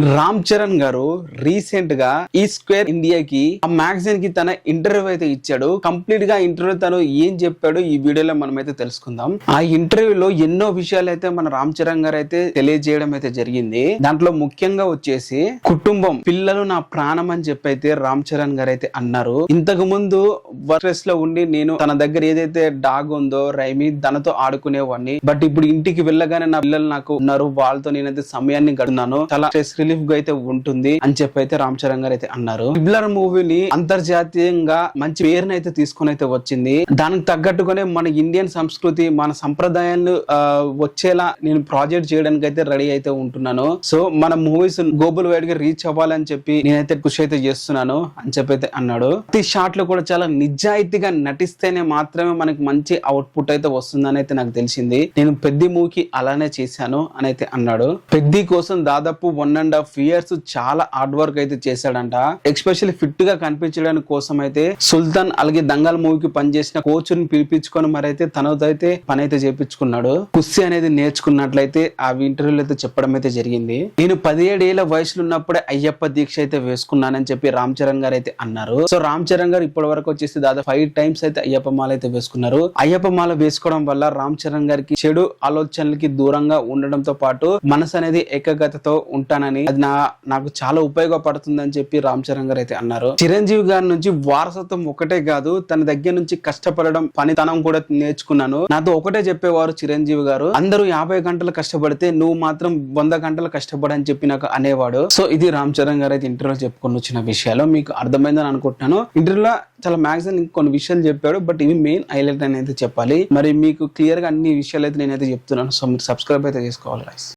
రామ్ చరణ్ గారు రీసెంట్ గా ఈ స్క్వేర్ ఇండియాకి ఆ మ్యాగజైన్ కి తన ఇంటర్వ్యూ అయితే ఇచ్చాడు. కంప్లీట్ గా ఇంటర్వ్యూ తను ఏం చెప్పాడు ఈ వీడియోలో మనం అయితే తెలుసుకుందాం. ఆ ఇంటర్వ్యూలో ఎన్నో విషయాలు అయితే మన రామ్ చరణ్ గారు అయితే తెలియజేయడం అయితే జరిగింది. దాంట్లో ముఖ్యంగా వచ్చేసి కుటుంబం, పిల్లలు నా ప్రాణం అని చెప్పి అయితే రామ్ చరణ్ గారు అయితే అన్నారు. ఇంతకు ముందు వర్క్ లో ఉండి నేను తన దగ్గర ఏదైతే డాగ్ ఉందో రైమి తనతో ఆడుకునేవాడిని. బట్ ఇప్పుడు ఇంటికి వెళ్ళగానే నా పిల్లలు నాకు ఉన్నారు, వాళ్ళతో నేనైతే సమయాన్ని గడుపుతున్నాను, చాలా స్ట్రెస్ రిలీఫ్ గా అయితే ఉంటుంది అని చెప్పి అయితే రామ్ చరణ్ గారు అయితే అన్నారు. ట్రిబులర్ మూవీని అంతర్జాతీయంగా మంచి పేరుని అయితే తీసుకొని అయితే వచ్చింది. దానికి తగ్గట్టుగానే మన ఇండియన్ సంస్కృతి, మన సంప్రదాయాలు వచ్చేలా నేను ప్రాజెక్ట్ చేయడానికి అయితే రెడీ అయితే ఉంటున్నాను. సో మన మూవీస్ గ్లోబల్ వైడ్ గా రీచ్ అవ్వాలని చెప్పి నేనైతే కృషి అయితే చేస్తున్నాను అని చెప్పి అయితే అన్నాడు. ప్రతి షాట్ లో కూడా చాలా నిజాయితీగా నటిస్తేనే మాత్రమే మనకి మంచి అవుట్పుట్ అయితే వస్తుందని అయితే నాకు తెలిసింది. నేను పెద్ద మూవీకి అలానే చేశాను అని అయితే అన్నాడు. పెద్ద కోసం దాదాపు 1.5 years చాలా హార్డ్ వర్క్ అయితే చేశాడంట. ఎస్పెషల్లీ ఫిట్ గా కనిపించడానికి కోసం అయితే సుల్తాన్ అలాగే దంగల్ మూవీకి పనిచేసిన కోచ్ ని పిలిపించుకొని మరైతే తనతో అయితే పని అయితే చేపించుకున్నాడు. కుస్తీ అనేది నేర్చుకున్నట్లయితే ఆ ఇంటర్వ్యూలో అయితే చెప్పడం అయితే జరిగింది. నేను 17 ఏళ్ల వయసులో ఉన్నప్పుడే అయ్యప్ప దీక్ష అయితే వేసుకున్నానని చెప్పి రామ్ చరణ్ గారు అయితే అన్నారు. సో రామ్ చరణ్ గారు ఇప్పటి వరకు వచ్చేసి దాదాపు 5 times అయితే అయ్యప్ప మాల అయితే వేసుకున్నారు. అయ్యప్ప మాల వేసుకోవడం వల్ల రామ్ చరణ్ గారికి చెడు ఆలోచనలకి దూరంగా ఉండడంతో పాటు మనసు అనేది ఏకాగ్రతతో ఉంటానని, అది నాకు చాలా ఉపయోగపడుతుందని చెప్పి రామ్ చరణ్ గారు అయితే అన్నారు. చిరంజీవి గారి నుంచి వారసత్వం ఒకటే కాదు, తన దగ్గర నుంచి కష్టపడడం, పనితనం కూడా నేర్చుకున్నాను. నాతో ఒకటే చెప్పేవారు చిరంజీవి గారు, అందరూ 50 గంటలు కష్టపడితే నువ్వు మాత్రం 100 గంటలు కష్టపడని చెప్పి నాకు అనేవాడు. సో ఇది రామ్ చరణ్ గారు అయితే ఇంటర్వ్యూలో చెప్పుకొని వచ్చిన విషయాలు మీకు అర్థమైందని అనుకుంటున్నాను. ఇంటర్వ్యూలో చాలా మ్యాగజైన్ కొన్ని విషయాలు చెప్పాడు, బట్ ఇవి మెయిన్ హైలైట్ అని అయితే చెప్పాలి. మరి మీకు క్లియర్ గా అన్ని విషయాలు అయితే నేనైతే చెప్తున్నాను. సో మీరు సబ్స్క్రైబ్ అయితే చేసుకోవాలి.